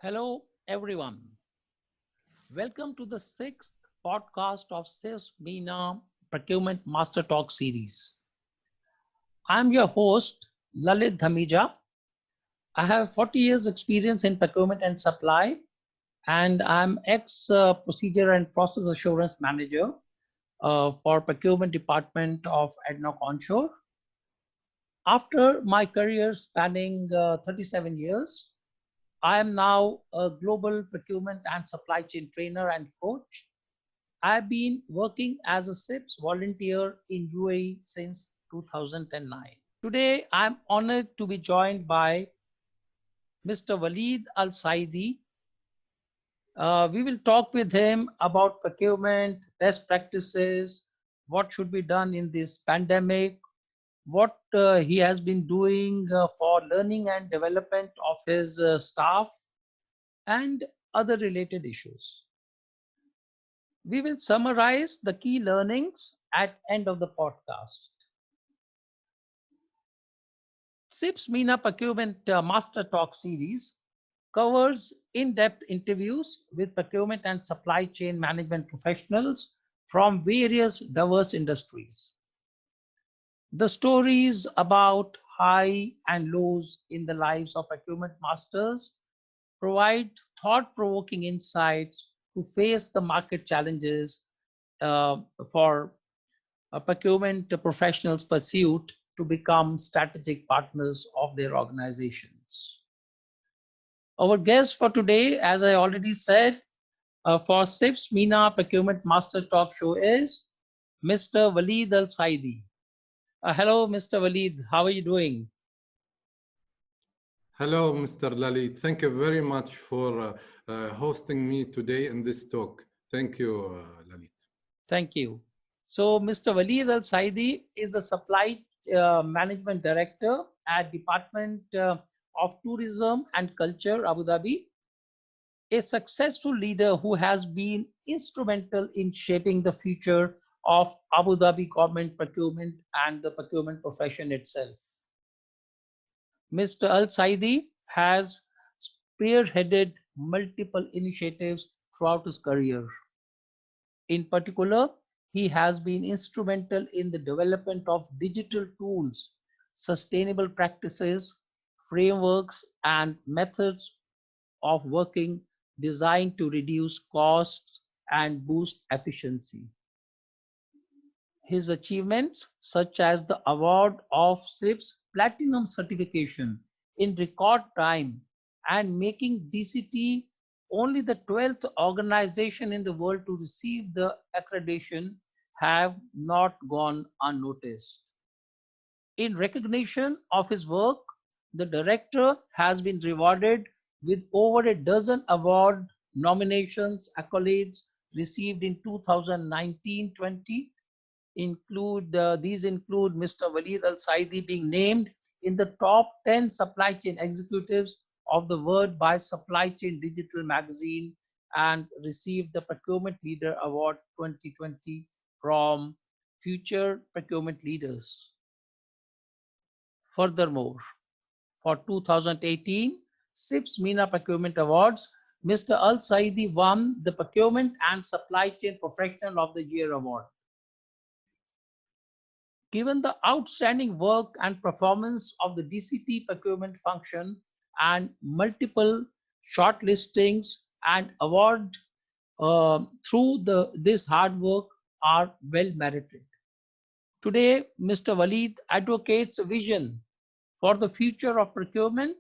Hello, everyone. Welcome to the sixth podcast of CIPS MENA Procurement Master Talk series. I'm your host, Lalit Dhamija. I have 40 years experience in procurement and supply, and I'm ex-procedure and process assurance manager for procurement department of ADNOC Onshore. After my career spanning 37 years, I am now a global procurement and supply chain trainer and coach. I've been working as a CIPS volunteer in UAE since 2009. Today, I'm honored to be joined by Mr. Waleed Al Saeedi. We will talk with him about procurement, best practices, what should be done in this pandemic, what he has been doing for learning and development of his staff, and other related issues. We will summarize the key learnings at end of the podcast. CIPS MENA Procurement Master Talk series covers in-depth interviews with procurement and supply chain management professionals from various diverse industries. The stories about high and lows in the lives of procurement masters provide thought-provoking insights to face the market challenges for procurement professionals' pursuit to become strategic partners of their organizations. Our guest for today, as I already said, for CIPS MENA Procurement Master Talk Show is Mr. Waleed Al Saeedi. Hello, Mr. Waleed. How are you doing? Hello, Mr. Lalit. Thank you very much for hosting me today in this talk. Thank you, Lalit. Thank you. So, Mr. Waleed Al Saeedi is the Supply Management Director at Department of Tourism and Culture, Abu Dhabi, a successful leader who has been instrumental in shaping the future of Abu Dhabi government procurement and the procurement profession itself. Mr. Al Saidi has spearheaded multiple initiatives throughout his career. In particular, he has been instrumental in the development of digital tools, sustainable practices, frameworks, and methods of working designed to reduce costs and boost efficiency. His achievements, such as the award of CIPS Platinum certification in record time and making DCT only the 12th organization in the world to receive the accreditation, have not gone unnoticed. In recognition of his work, the director has been rewarded with over a dozen award nominations, accolades received in 2019-20. These include Mr. Waleed Al Saeedi being named in the top 10 supply chain executives of the world by Supply Chain Digital magazine and received the Procurement Leader Award 2020 from Future Procurement Leaders. Furthermore, for 2018 CIPS MENA Procurement Awards, Mr. Al Saeedi won the Procurement and Supply Chain Professional of the Year Award. Given the outstanding work and performance of the DCT procurement function and multiple shortlistings and award through this hard work are well merited. Today, Mr. Waleed advocates a vision for the future of procurement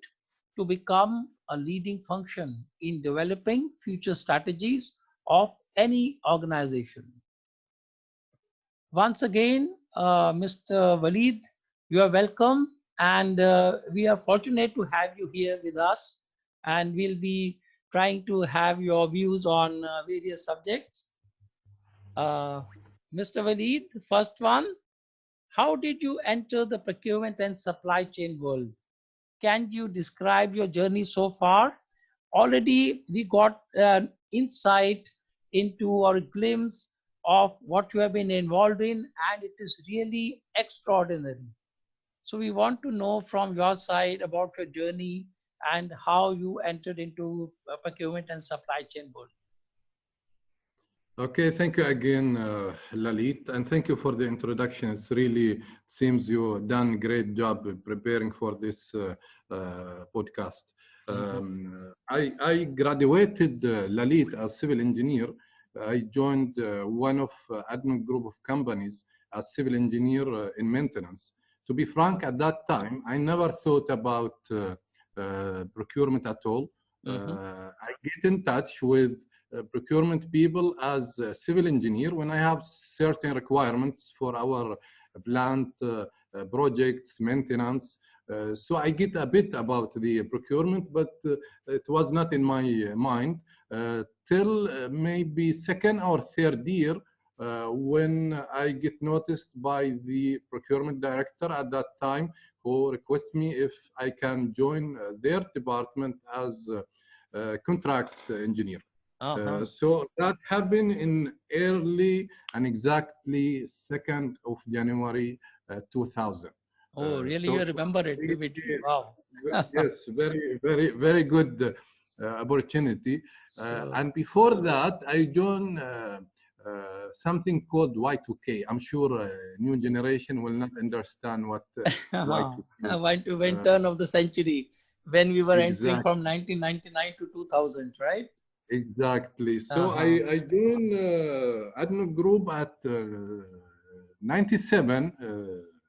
to become a leading function in developing future strategies of any organization. Once again, Mr. Waleed, you are welcome, and we are fortunate to have you here with us, and we'll be trying to have your views on various subjects. Mr. Waleed, first one, how did you enter the procurement and supply chain world? Can you describe your journey so far? Already we got an insight into or a glimpse of what you have been involved in, and it is really extraordinary. So we want to know from your side about your journey and how you entered into procurement and supply chain board. Okay, thank you again, Lalit, and thank you for the introduction. It's really seems you done great job preparing for this podcast. Mhm. I graduated Lalit as civil engineer. I joined one of admin group of companies as civil engineer in maintenance. To be frank, at that time, I never thought about procurement at all. Mhm. I get in touch with procurement people as a civil engineer when I have certain requirements for our plant projects, maintenance. So I get a bit about the procurement, but it was not in my mind till maybe second or third year when I get noticed by the procurement director at that time who request me if I can join their department as contracts engineer. Uh-huh. So that happened in early and exactly 2nd of January 2000. Oh, really? So You it was remember it really, vividly? Wow. yes, very good opportunity. So, And before that, I joined something called Y2K. I'm sure new generation will not understand what Y2K. went to went Uh, turn of the century when we were entering exactly. from 1999 to 2000, right? Exactly. So Uh-huh. I joined admin group at 97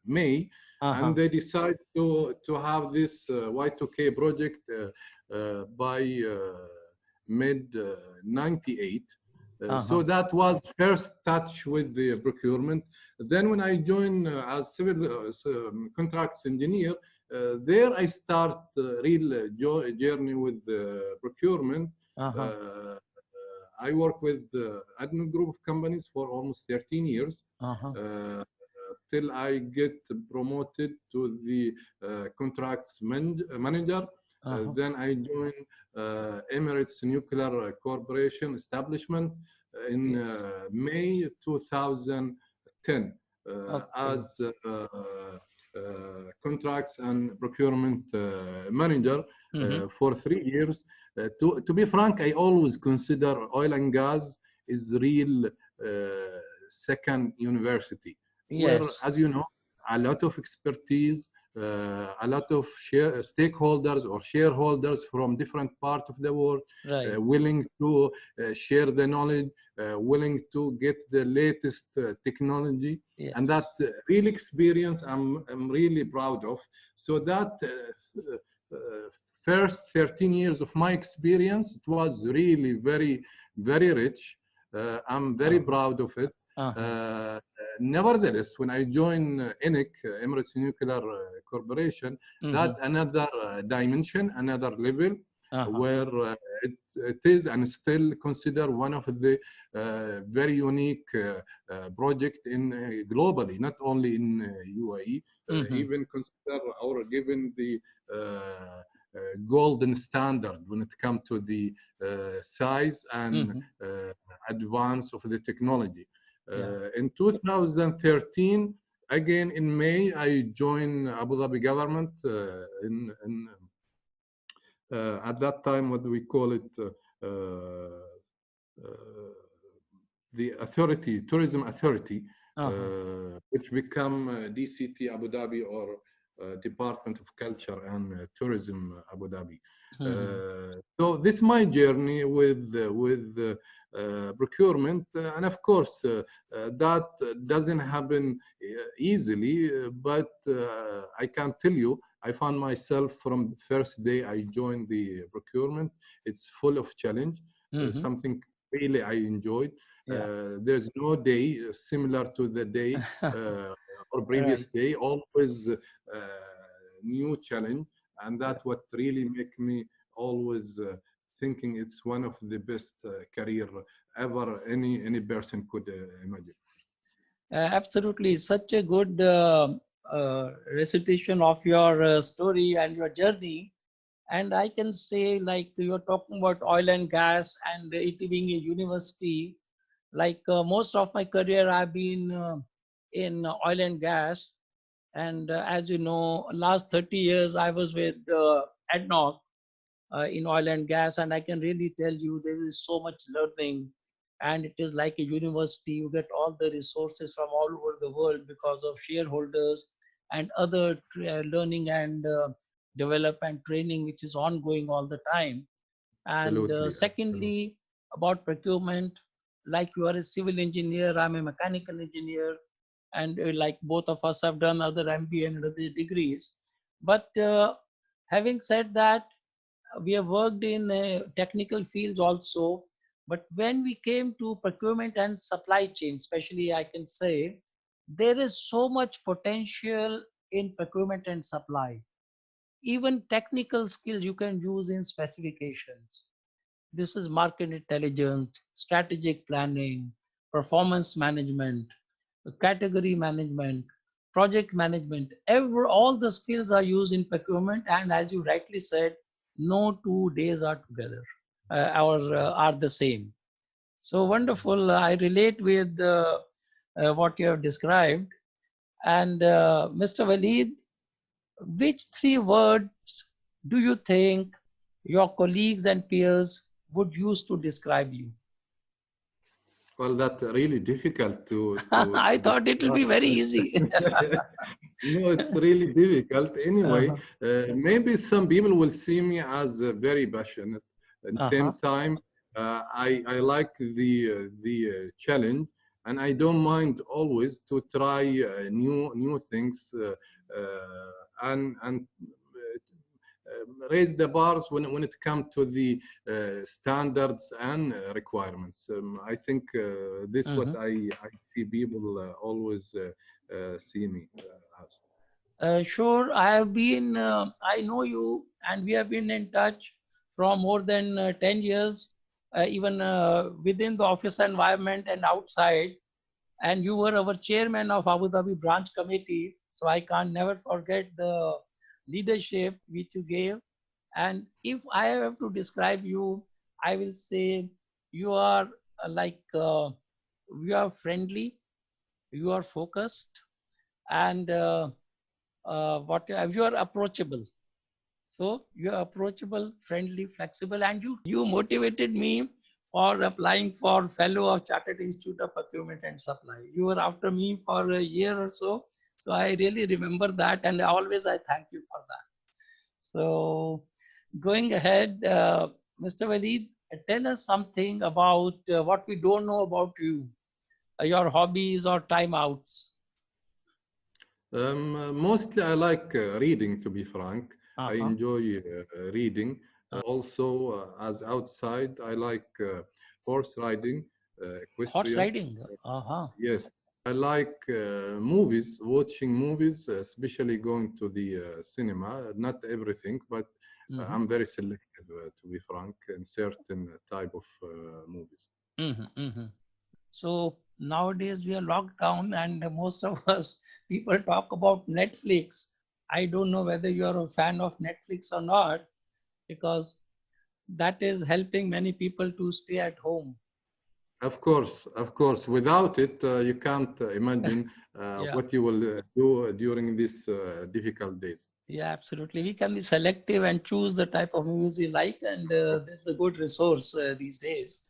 May, and Uh-huh. they decide to have this Y2K project by mid 98. So Uh-huh. that was first touch with the procurement. Then when I joined as civil contracts engineer, there I start real journey with procurement. Uh-huh. I work with admin group of companies for almost 13 years Uh-huh. uh, till I get promoted to the contracts manager. Uh-huh. Then I join Emirates Nuclear Corporation establishment in Yes. May 2010 Okay. as contracts and procurement manager Mm-hmm. for 3 years. To be frank, I always consider oil and gas is real second university, where, Yes. as you know, a lot of expertise, a lot of stakeholders or shareholders from different parts of the world Right. willing to share the knowledge, willing to get the latest technology, and that Yes. real experience I'm really proud of. So that first 13 years of my experience, it was really very rich. I'm very Uh-huh. proud of it. Uh-huh. Uh, Nevertheless, when I joined ENIC, Emirates Nuclear Corporation, that Mm-hmm. another dimension, another level, Uh-huh. where it is and still considered one of the very unique project in globally, not only in UAE, Mm-hmm. even consider or given the golden standard when it comes to the size and Mm-hmm. advance of the technology. Yeah. In 2013, again in May, I joined Abu Dhabi government in at that time, what do we call it? Uh, the authority, tourism authority, Uh-huh. which become DCT Abu Dhabi or Department of Culture and Tourism Abu Dhabi. Mm-hmm. So this is my journey with procurement, and of course that doesn't happen easily. But I can tell you, I found myself from the first day I joined the procurement. It's full of challenge, Mm-hmm. something really I enjoyed. Yeah. There's no day similar to the day uh, or Right. previous day. Always new challenge, and Yeah. that's what really make me always thinking it's one of the best career ever any person could imagine. Absolutely. Such a good recitation of your story and your journey. And I can say, like, you're talking about oil and gas and it being a university. Like, most of my career, I've been in oil and gas. And as you know, last 30 years, I was with ADNOC. in oil and gas, and I can really tell you there is so much learning, and it is like a university. You get all the resources from all over the world because of shareholders and other learning and development training, which is ongoing all the time. And Absolutely, absolutely. secondly, about procurement, like you are a civil engineer, I'm a mechanical engineer, and like both of us have done other MBA and other degrees. But having said that, we have worked in technical fields also. But when we came to procurement and supply chain, especially, I can say there is so much potential in procurement and supply. Even technical skills you can use in specifications. This is market intelligence, strategic planning, performance management, category management, project management. All the skills are used in procurement, and as you rightly said, no 2 days are together or are the same. So wonderful. I relate with what you have described. And Mr. Waleed, which three words do you think your colleagues and peers would use to describe you? Well, that's really difficult I to thought it will be describe. very easy. No, it's really difficult. Anyway, Uh-huh. maybe some people will see me as very passionate. At the same Uh-huh. time, I like the challenge, and I don't mind always to try new things and raise the bars when it comes to the standards and requirements. I think this what Mhm. I see people always see me as. Sure, I have been, I know you, and we have been in touch from more than 10 years, even within the office environment and outside. And you were our chairman of Abu Dhabi branch committee. So I can't never forget the leadership which you gave. And if I have to describe you, I will say you are you are friendly, you are focused, and what you are approachable. So you are approachable, friendly, flexible, and you motivated me for applying for fellow of Chartered Institute of Procurement and Supply. You were after me for a year or so, so I really remember that, and always I thank you for that. So going ahead, Mr. Waleed, tell us something about what we don't know about you, your hobbies or timeouts. Mostly I like reading, to be frank. I Uh-huh. enjoy reading. Also, as outside, I like horse riding, Horse equestrian. riding. Uh-huh. Yes, I like movies, watching movies, especially going to the cinema. Not everything, but Mm-hmm. I'm very selective, to be frank, in certain type of movies. Mm-hmm. Mm-hmm. So nowadays we are locked down, and most of us people talk about Netflix. I don't know whether you are a fan of Netflix or not, because that is helping many people to stay at home. Of course, of course. Without it, you can't imagine Yeah, what you will do during these difficult days. yeah, absolutely. We can be selective and choose the type of movies we like, and this is a good resource these days.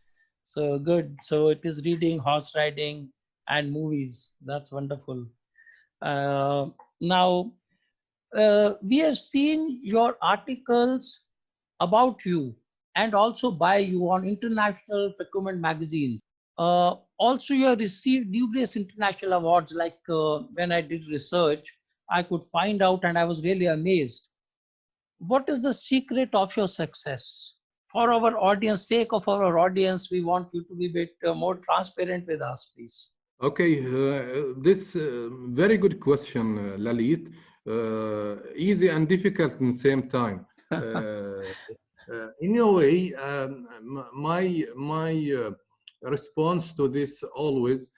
So good. So it is reading, horse riding, and movies. That's wonderful. Uh, Now, we have seen your articles about you and also by you on international procurement magazines. Also, you have received numerous international awards. Like when I did research, I could find out, and I was really amazed. What is the secret of your success? For our audience, sake of our audience, we want you to be a bit more transparent with us, please. Okay, this very good question, Lalit. Easy and difficult in the same time. In a way, my response to this always,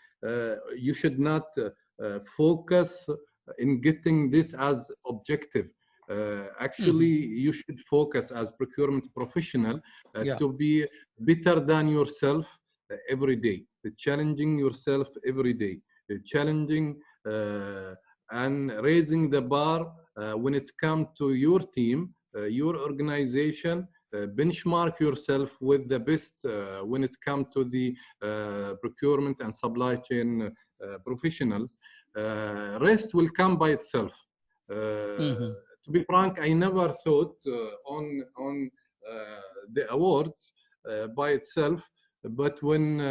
you should not focus in getting this as objective. Actually, Mhm. you should focus as procurement professional Yeah. to be better than yourself every day, challenging yourself every day, challenging and raising the bar when it comes to your team, your organization, benchmark yourself with the best when it comes to the procurement and supply chain professionals. Rest will come by itself. Mm-hmm. To be frank, I never thought on the awards by itself, but when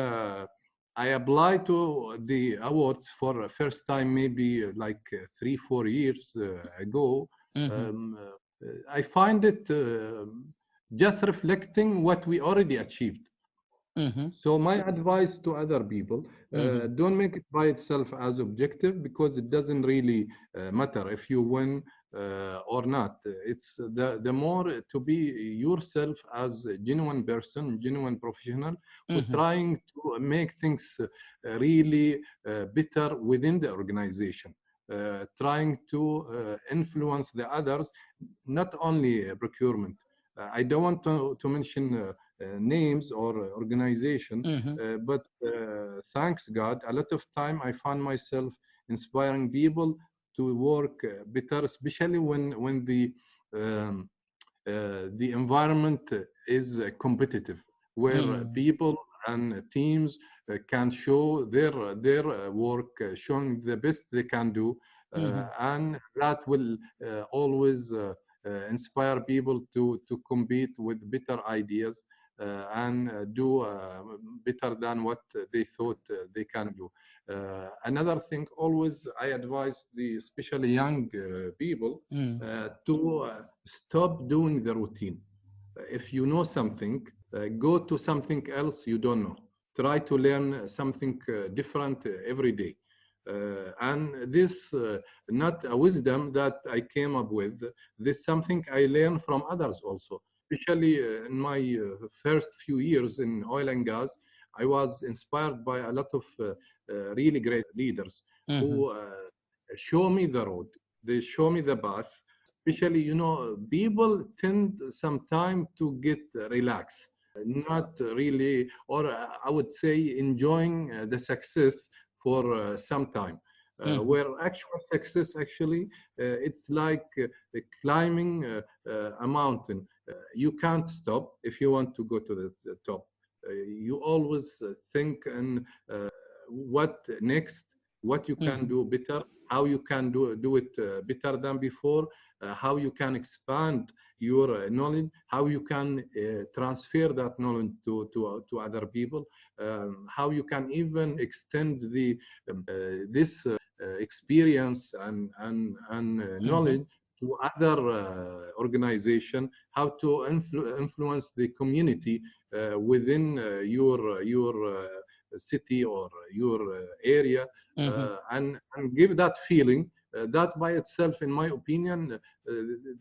I applied to the awards for the first time, maybe like 3-4 years ago, Mm-hmm. um, I find it just reflecting what we already achieved. Mm-hmm. So my advice to other people, Mm-hmm. don't make it by itself as objective, because it doesn't really matter if you win or not. It's the more to be yourself as a genuine person, genuine professional, who Mm-hmm. trying to make things really better within the organization. Trying to influence the others, not only procurement. I don't want to mention names or organization, Mm-hmm. but thanks God, a lot of time I found myself inspiring people to work better, especially when um, the environment is competitive, where Mm-hmm. people and teams can show their work, showing the best they can do, Mm-hmm. and that will always inspire people to compete with better ideas and do better than what they thought they can do. Another thing, always I advise the especially young people to stop doing the routine. If you know something, go to something else you don't know. Try to learn something different every day. And this not a wisdom that I came up with. This is something I learned from others also. Especially in my first few years in oil and gas, I was inspired by a lot of really great leaders Mm-hmm. who show me the road. They show me the path. Especially, people tend sometime to get relaxed, not really, or I would say enjoying the success for some time. Mm-hmm. Where actual success actually, it's like climbing a mountain. You can't stop if you want to go to the top. You always think and what next, what you can Mm-hmm. do better, how you can do it better than before, how you can expand your knowledge, how you can transfer that knowledge to other people, how you can even extend this experience and Mm-hmm. knowledge to other organization, how to influence the community within your city or your area, Mm-hmm. and give that feeling. That by itself, in my opinion,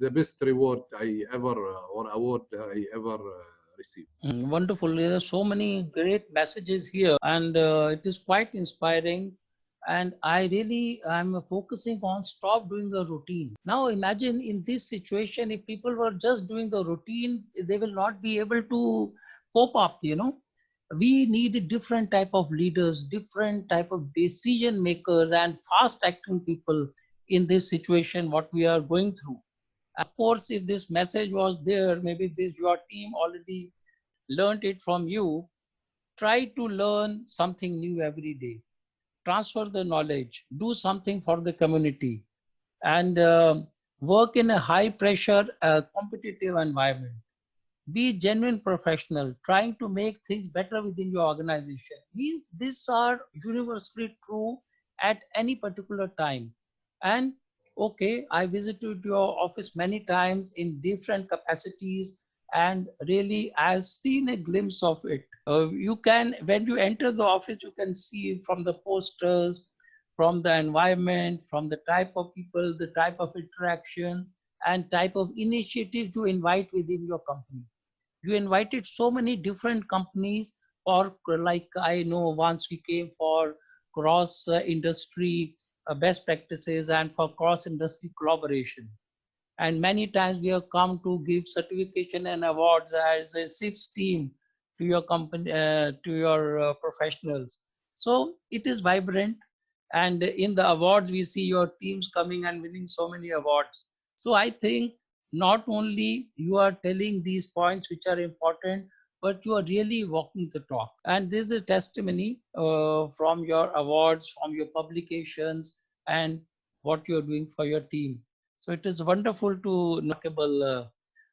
the best reward I ever or award I ever received. Wonderful. There are so many great messages here, and it is quite inspiring. And I'm focusing on stop doing the routine. Now, imagine in this situation, if people were just doing the routine, they will not be able to cope up. We need a different type of leaders, different type of decision makers, and fast acting people in this situation, what we are going through. Of course, if this message was there, maybe this your team already learned it from you. Try to learn something new every day. Transfer the knowledge. Do something for the community, and work in a high pressure, competitive environment. Be genuine professional, trying to make things better within your organization. Means these are universally true at any particular time. And okay, I visited your office many times in different capacities, and really I've seen a glimpse of it. You can, when you enter the office, you can see from the posters, from the environment, from the type of people, the type of interaction, and type of initiatives you invite within your company. You invited so many different companies for, like I know once we came for cross industry best practices and for cross industry collaboration, and many times we have come to give certification and awards as a CIPS team to your company, to your professionals. So it is vibrant, and in the awards we see your teams coming and winning so many awards. So I think not only you are telling these points which are important, but you are really walking the talk. And this is a testimony from your awards, from your publications, and what you're doing for your team. So it is wonderful to remarkable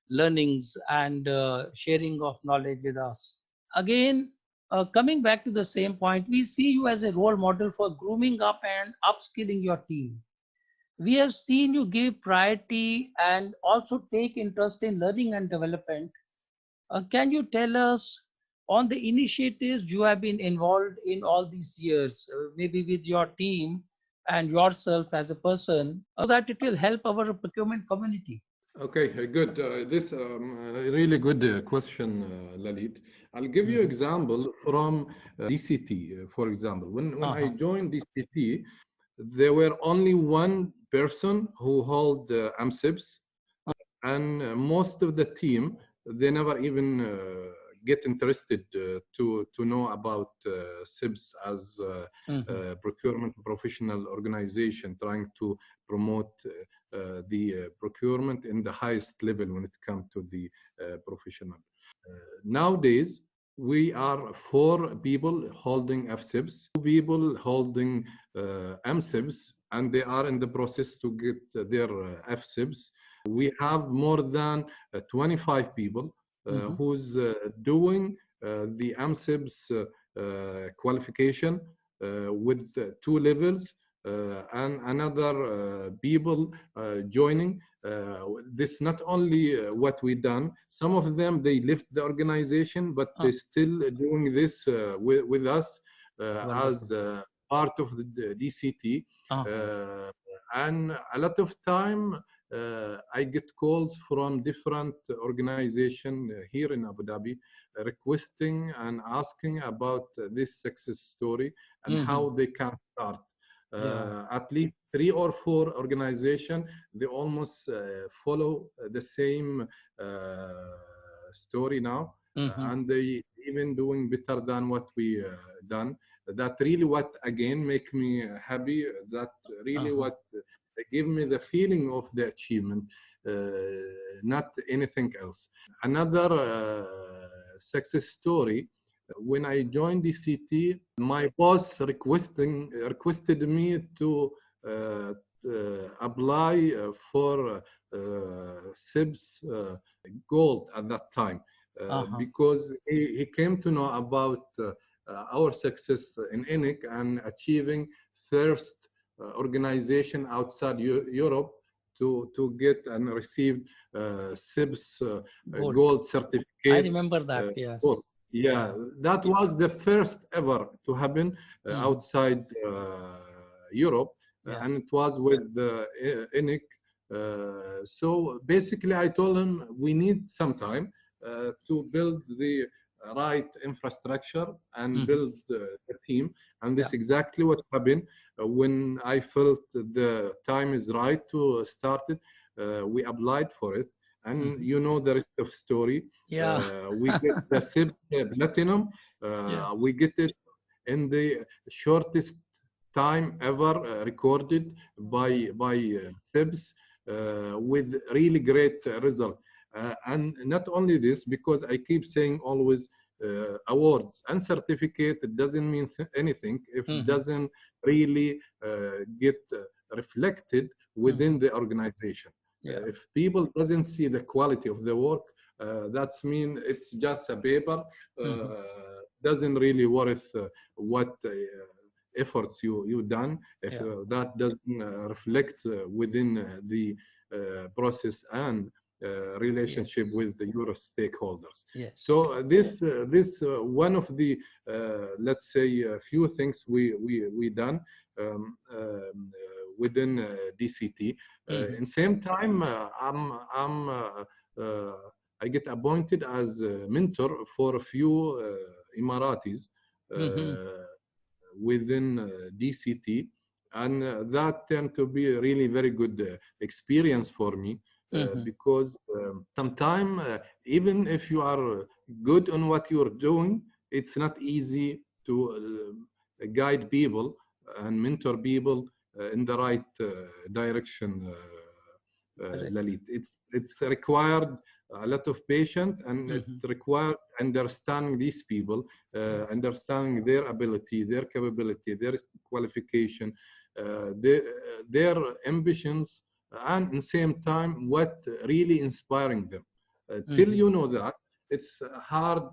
learnings and sharing of knowledge with us. Again, coming back to the same point, we see you as a role model for grooming up and upskilling your team. We have seen you give priority and also take interest in learning and development. Can you tell us on the initiatives you have been involved in all these years, maybe with your team and yourself as a person, so that it will help our procurement community? Okay, good. This a really good question, Lalit. I'll give you Mhm. example from DCT. For example, when I Uh-huh. joined DCT, there were only one person who held MSIPs, and most of the team, they never even get interested to know about SIPs as Mhm. procurement professional organization trying to promote the procurement in the highest level when it comes to the professional. Nowadays, we are four people holding FSIPs, two people holding MSIPs, and they are in the process to get their FSIPs. We have more than 25 people Mhm. who's doing the MSIPs qualification with two levels and another people joining. This not only what we done. Some of them they left the organization, but they Ah, still doing this with us as wonderful. part of the DCT. Uh-huh. Uh, and a lot of time I get calls from different organizations here in Abu Dhabi requesting and asking about this success story and Mhm. how they can start. Yeah. At least three or four organizations, they almost follow the same story now, Mhm. and they even doing better than what we done. That really what again make me happy. That really Uh-huh. what give me the feeling of the achievement, uh, not anything else. Another success story. When I joined DCT, my boss requested me to apply for SIBS Gold at that time Uh-huh. because he came to know about our success in ENIC and achieving first organization outside Europe to get and receive SIBS Gold. Gold I certificate. remember that. Course. Yes. Yeah, Yeah. that was the first ever to happen Mhm. outside Europe, Yeah. and it was with ENIC. So basically, I told him we need some time to build the right infrastructure and Mhm. build the team. And Yeah. this exactly what happened when I felt the time is right to start it. We applied for it, and Mhm. you know the rest of story. Yeah. We get the SIPS Platinum. Yeah. We get it in the shortest time ever recorded by SIPS with really great result. And not only this, because I keep saying always awards and certificate, it doesn't mean anything if it Mhm. doesn't really get reflected within Mhm. the organization. Yeah. If people doesn't see the quality of the work, that's mean it's just a paper, Mhm. doesn't really worth what efforts you done if Yeah. that doesn't reflect within the process and relationship Yes. with your stakeholders. So Yes. this one of the let's say few things we done within DCT. Mhm. In same time, I'm uh, I get appointed as a mentor for a few Emiratis Mhm. uh, within DCT, and that turned to be a really very good experience for me Mhm. because sometimes even if you are good on what you're doing, it's not easy to guide people and mentor people in the right direction Correct. Lalit. It's required a lot of patience, and it Mhm. required understanding these people, understanding their ability, their capability, their qualification, their ambitions, and at the same time, what really inspiring them. Till Mhm. you know that, it's hard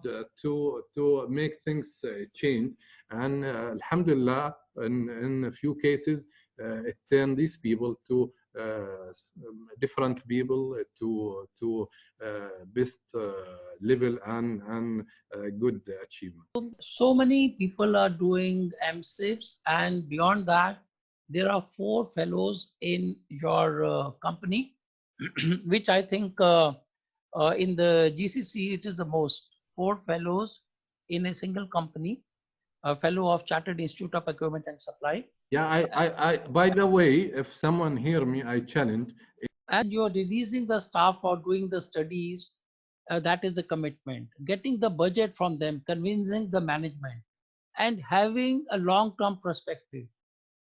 to make things change. And Alhamdulillah, in a few cases, it turned these people to different people to best level and good achievement. So many people are doing MSIPs, and beyond that, there are four fellows in your company, which I think in the GCC it is the most. Four fellows in a single company, a fellow of Chartered Institute of Procurement and Supply. Yeah, by the way, if someone hear me, I challenge. And you're releasing the staff for doing the studies. That is a commitment. Getting the budget from them, convincing the management, and having a long-term perspective.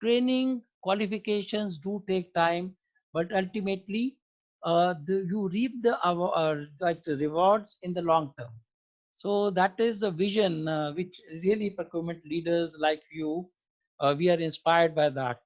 Training qualifications do take time, but ultimately you reap the rewards in the long term. So that is a vision which really procurement leaders like you, we are inspired by that.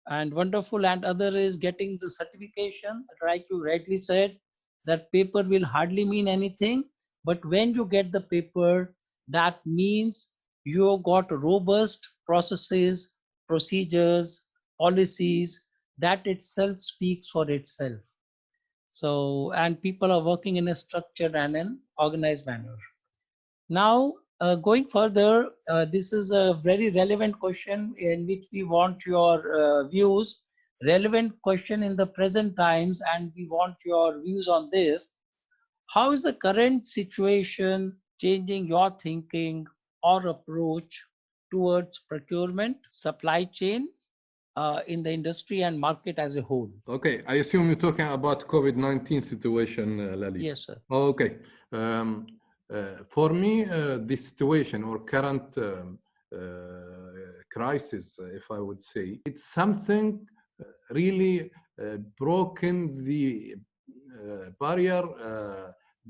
And wonderful. And other is getting the certification, like you rightly said, that paper will hardly mean anything, but when you get the paper, that means you got robust processes, procedures, policies. That itself speaks for itself. So, and people are working in a structured and an organized manner. Now, going further, this is a very relevant question in which we want your views. Relevant question in the present times, and we want your views on this. How is the current situation changing your thinking or approach towards procurement, supply chain in the industry and market as a whole? Okay, I assume you're talking about COVID-19 situation, Lalit. Yes, sir. Okay. For me, the situation or current crisis, if I would say, it's something really broken the barrier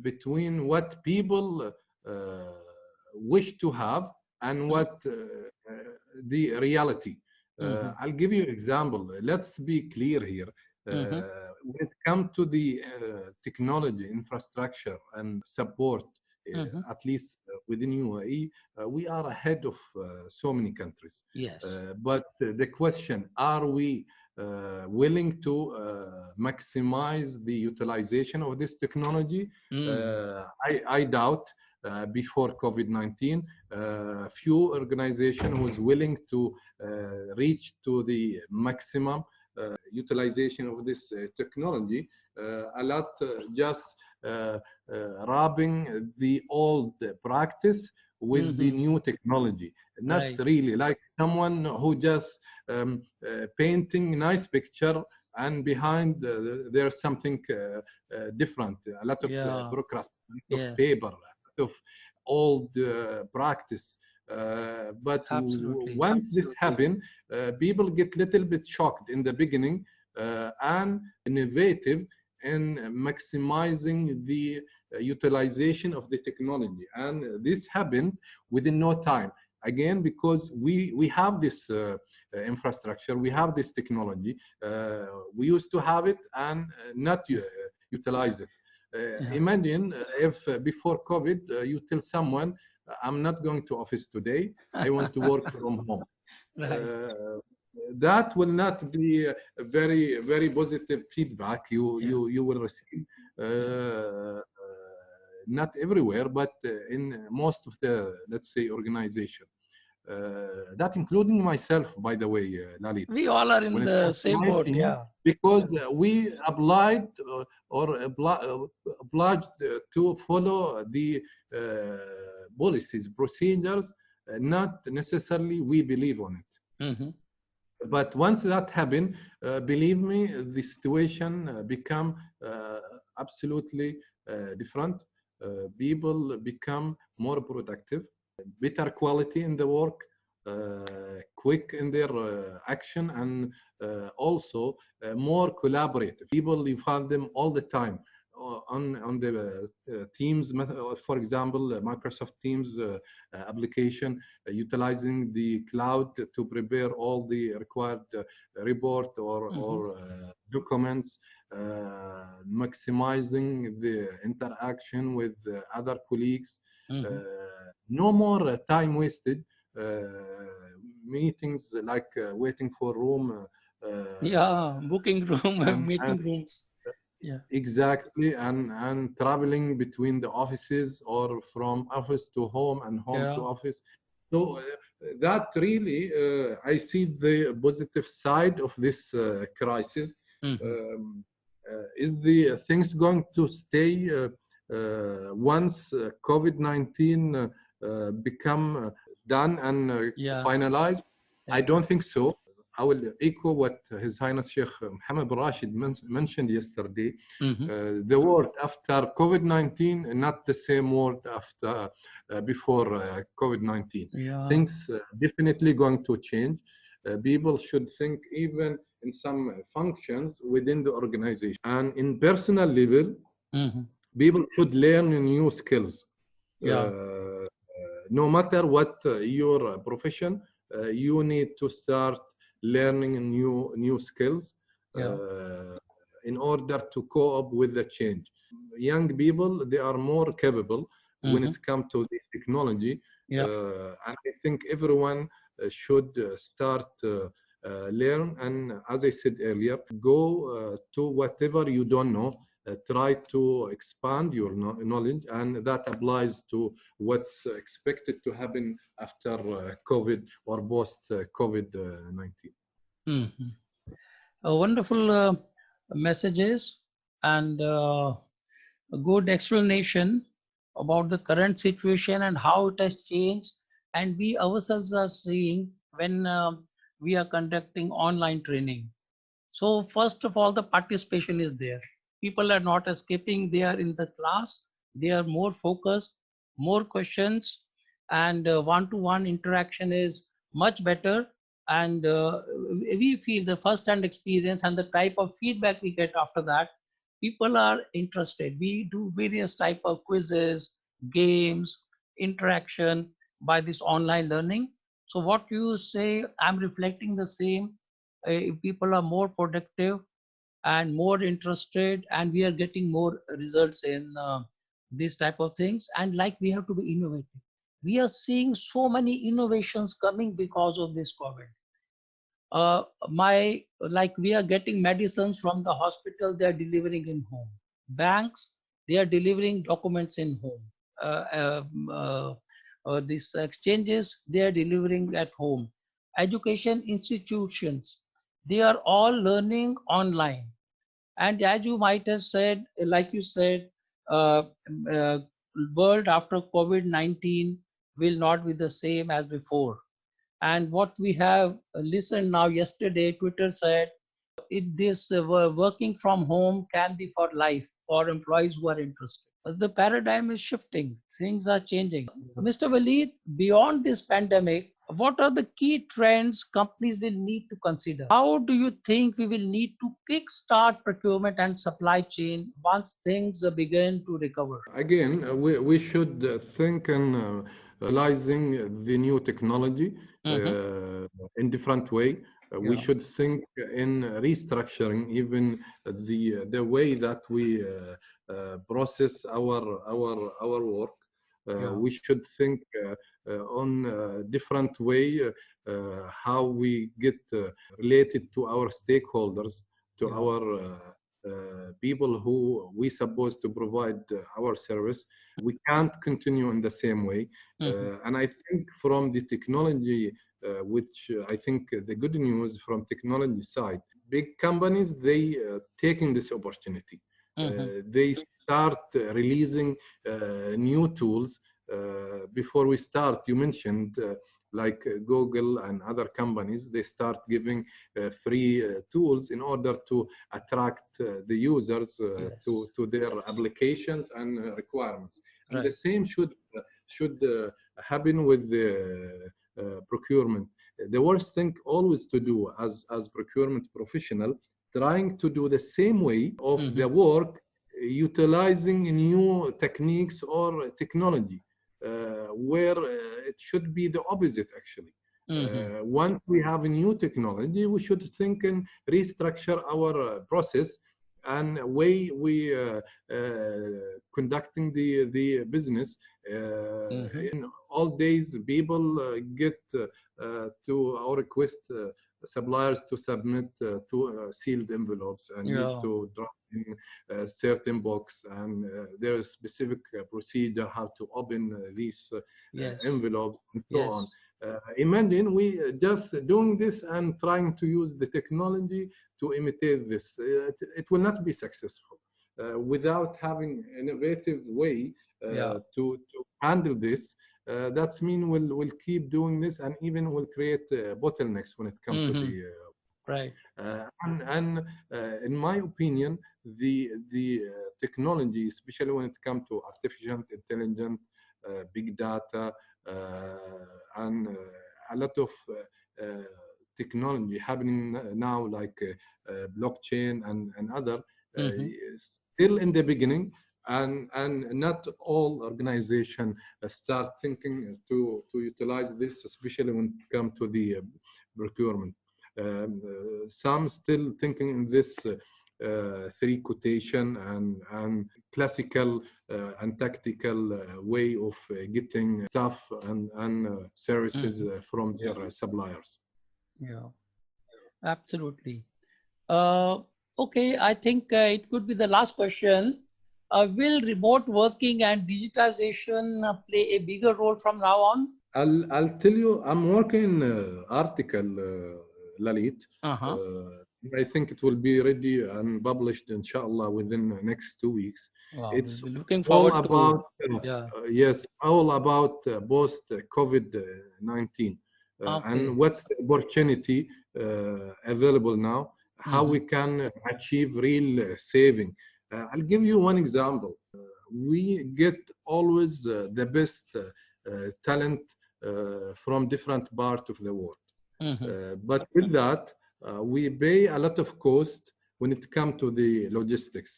between what people wish to have and what the reality. Mm-hmm. I'll give you an example. Let's be clear here. Mm-hmm. When it comes to the technology, infrastructure, and support, Mm-hmm. at least within UAE, we are ahead of so many countries. Yes. But the question, are we willing to maximize the utilization of this technology? Mm. I doubt. Before COVID-19, few organization was willing to reach to the maximum utilization of this technology. A lot just rubbing the old practice with the Mm-hmm. new technology. Not Right. really like someone who just painting nice picture and behind there's something different. A lot of Yeah. bureaucracy, a lot of Yes. paper, a lot of old practice. But Absolutely. once this happen, people get little bit shocked in the beginning and innovative in maximizing the utilization of the technology. And this happened within no time. Again, because we have this infrastructure, we have this technology. We used to have it and not utilize it. Yeah. Imagine if before COVID, you tell someone, I'm not going to office today, I want to work from home. Right. Uh, that will not be a very, very positive feedback Yeah. you will receive. Yeah. Not everywhere, but in most of the, let's say, organization. That including myself, by the way, Lalit. We all are in When it the comes to same my boat. team, Yeah. because we applied obliged to follow the policies, procedures, not necessarily we believe on it. Mm-hmm. But once that happened, believe me, the situation become absolutely different. People become more productive, better quality in the work, quick in their action, and also more collaborative. People, you find them all the time on the Teams, for example, Microsoft Teams application, utilizing the cloud to prepare all the required report or documents, maximizing the interaction with other colleagues. No more time wasted. Meetings like waiting for room. Yeah, booking room, And meeting rooms. Yeah. exactly, and traveling between the offices or from office to home and home to Yeah. office. So that really, I see the positive side of this crisis. Um, is the things going to stay once COVID-19 become done and Yeah. finalized? I Yeah. don't think so. I will echo what His Highness Sheikh Mohammed bin Rashid mentioned yesterday. The world after COVID-19, not the same world after before COVID-19. Yeah. Things definitely going to change. People should think even in some functions within the organization. And in personal level, people should learn new skills. Yeah. No matter what your profession, you need to start learning new skills Yeah. in order to cope with the change. Young people, they are more capable when it comes to the technology, Yeah. and I think everyone should start learn, and as I said earlier, go to whatever you don't know. Try to expand your knowledge, and that applies to what's expected to happen after COVID or post COVID-19. Wonderful messages and a good explanation about the current situation and how it has changed. And we ourselves are seeing when we are conducting online training. So first of all, the participation is there. People are not escaping. They are in the class. They are more focused, more questions, and one-to-one interaction is much better. And we feel the first-hand experience and the type of feedback we get after that. People are interested. We do various type of quizzes, games, interaction by this online learning. So what you say, I'm reflecting the same. People are more productive and more interested, and we are getting more results in these type of things. And like, we have to be innovative. We are seeing so many innovations coming because of this COVID. My Like, we are getting medicines from the hospital, they are delivering in home. Banks, they are delivering documents in home. These exchanges, they are delivering at home. Education institutions, they are all learning online. And as you might have said, like you said, uh, uh, world after COVID-19 will not be the same as before. And what we have listened now, yesterday, Twitter said this working from home can be for life for employees who are interested. The paradigm is shifting, things are changing. Mr. Waleed, beyond this pandemic, what are the key trends companies will need to consider? How do you think we will need to kickstart procurement and supply chain once things begin to recover? Again, we should think in utilizing the new technology Mm-hmm. in different way. We Yeah. should think in restructuring even the way that we process our work. Yeah. We should think on a different way how we get related to our stakeholders, to Yeah. our people who we supposed to provide our service. We can't continue in the same way. Mm-hmm. And I think from the technology, which I think the good news from technology side, big companies, they taking this opportunity. Mm-hmm. They start releasing new tools. Before we start, you mentioned like Google and other companies, they start giving free tools in order to attract the users Yes. to their applications and requirements. And the Right. same should happen with the procurement. The worst thing always to do as procurement professional, trying to do the same way of the Mm-hmm. work, utilizing new techniques or technology, where it should be the opposite actually. Mm-hmm. Once we have a new technology, we should think and restructure our process and way we conducting the business. Mm-hmm. In all days, people get to our request suppliers to submit to sealed envelopes and need Yeah. to drop in certain box, and there is specific procedure how to open these Yes. envelopes and so on. Yes. Imagine we just doing this and trying to use the technology to imitate this. It will not be successful without having innovative way Yeah. to handle this. That's mean we'll keep doing this and even will create bottlenecks when it comes to Mm-hmm. the Right. in my opinion, technology, especially when it comes to artificial intelligence, big data, and a lot of technology happening now, like blockchain and other, Mm-hmm. still in the beginning, and not all organization start thinking to utilize this, especially when it comes to the procurement. Some still thinking in this three quotation and classical and tactical way of getting stuff and services Mm-hmm. from their suppliers. Yeah. Absolutely. Uh, okay, I think it could be the last question. Will remote working and digitization play a bigger role from now on? I'll tell you, I'm working article, Lalit. Uh-huh. I think it will be ready and published, inshallah, within the next 2 weeks. Wow, we'll It's be looking all forward to. about, Yeah. yes, all about post COVID-19 and Okay. what's the opportunity available now, how Mm-hmm. we can achieve real saving. I'll give you one example. We get always the best talent from different parts of the world. Mm-hmm. But with that, we pay a lot of cost when it comes to the logistics,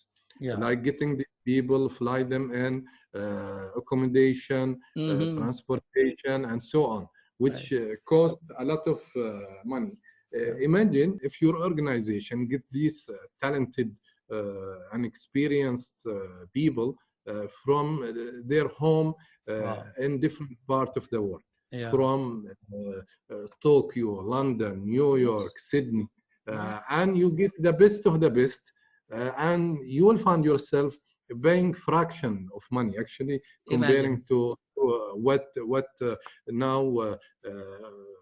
Yeah. like getting the people, fly them in, accommodation, Mm-hmm. transportation, and so on, Right. which cost a lot of money. Yeah. Imagine if your organization get these talented and experienced people from their home Wow. in different parts of the world, Yeah. from Tokyo, London, New Yes. York, Sydney, Yes. and you get the best of the best, and you will find yourself paying fraction of money actually comparing Imagine. to what now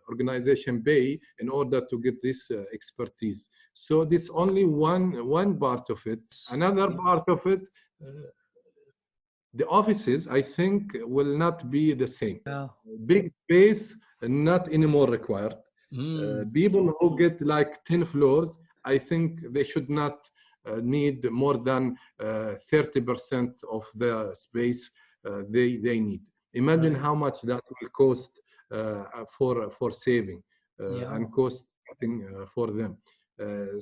organization pay in order to get this expertise. So this only one part of it. Another Yeah. part of it, uh, the offices, I think, will not be the same. Yeah. Big space, not anymore required. Mm. People who get like 10 floors, I think they should not need more than 30% of the space they need. Imagine Right. how much that will cost for saving Yeah. and cost cutting for them.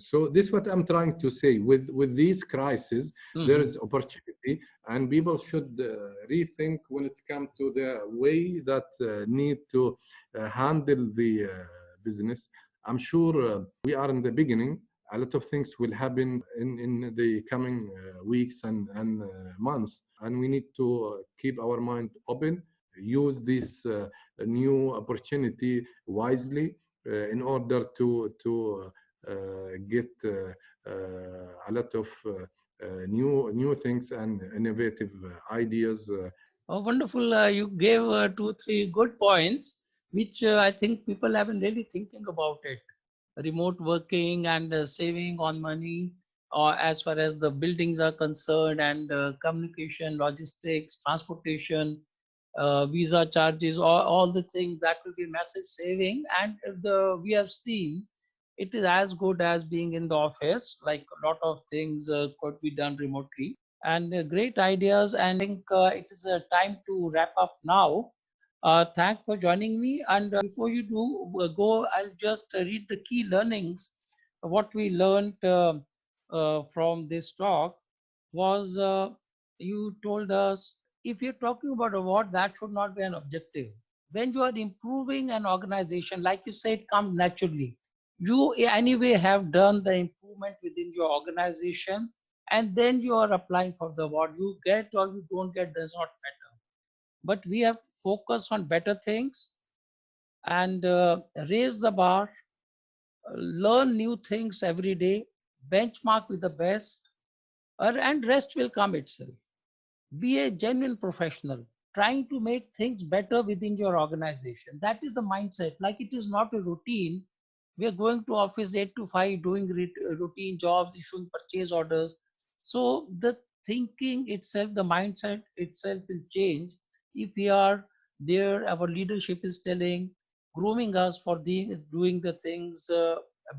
So this is what I'm trying to say. With these crises, there Mm-hmm. is opportunity, and people should rethink when it comes to the way that need to handle the business. I'm sure we are in the beginning. A lot of things will happen in the coming weeks and months, and we need to keep our mind open, use this new opportunity wisely in order to get a lot of new things and innovative ideas. Oh, wonderful. You gave two, three good points, which I think people have been really thinking about it. Remote working and saving on money, or as far as the buildings are concerned, and communication, logistics, transportation, visa charges, all the things that will be massive saving. And we have seen it is as good as being in the office. Like a lot of things could be done remotely, and great ideas. And I think it is a time to wrap up now. Thanks for joining me. And before you do go, I'll just read the key learnings. What we learned from this talk was you told us if you're talking about award, that should not be an objective. When you are improving an organization, like you said, it comes naturally. You anyway have done the improvement within your organization, and then you are applying for the award. You get or you don't get does not matter, but we have to focus on better things and raise the bar, learn new things every day, benchmark with the best, and rest will come itself. Be a genuine professional, trying to make things better within your organization. That is the mindset. Like, it is not a routine. We are going to office 8 to 5, doing routine jobs, issuing purchase orders. So the thinking itself, the mindset itself will change if we are there. Our leadership is telling, grooming us for doing the things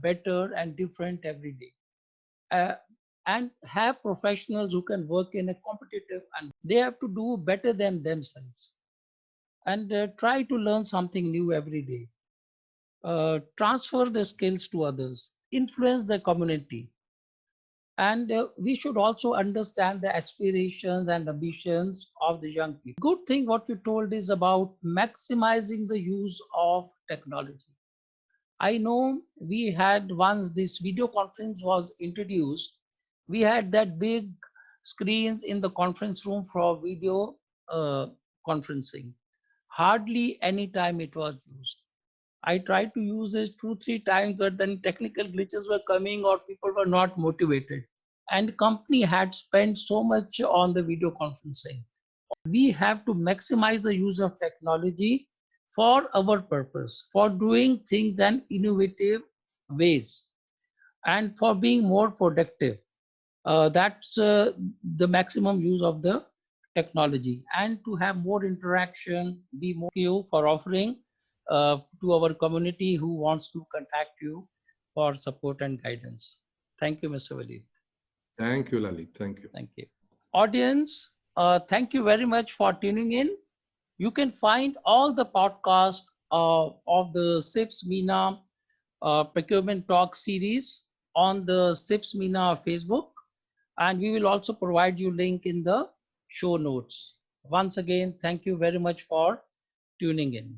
better and different every day. uh, and have professionals who can work in a competitive, and they have to do better than themselves, and try to learn something new every day, transfer the skills to others, influence the community. And we should also understand the aspirations and ambitions of the young people. Good thing what you told is about maximizing the use of technology. I know we had, once this video conference was introduced, we had that big screens in the conference room for video uh, conferencing. Hardly any time it was used. I tried to use it 2, 3 times, but then technical glitches were coming or people were not motivated. And company had spent so much on the video conferencing. We have to maximize the use of technology for our purpose, for doing things in innovative ways, and for being more productive. That's the maximum use of the technology, and to have more interaction, be more you for offering to our community who wants to contact you for support and guidance. Thank you, Mr. Waleed. Thank you, Lalit. Thank you. Thank you. Audience, thank you very much for tuning in. You can find all the podcasts of the CIPS MENA Procurement Talk series on the CIPS MENA Facebook, and we will also provide you link in the show notes. Once again, thank you very much for tuning in.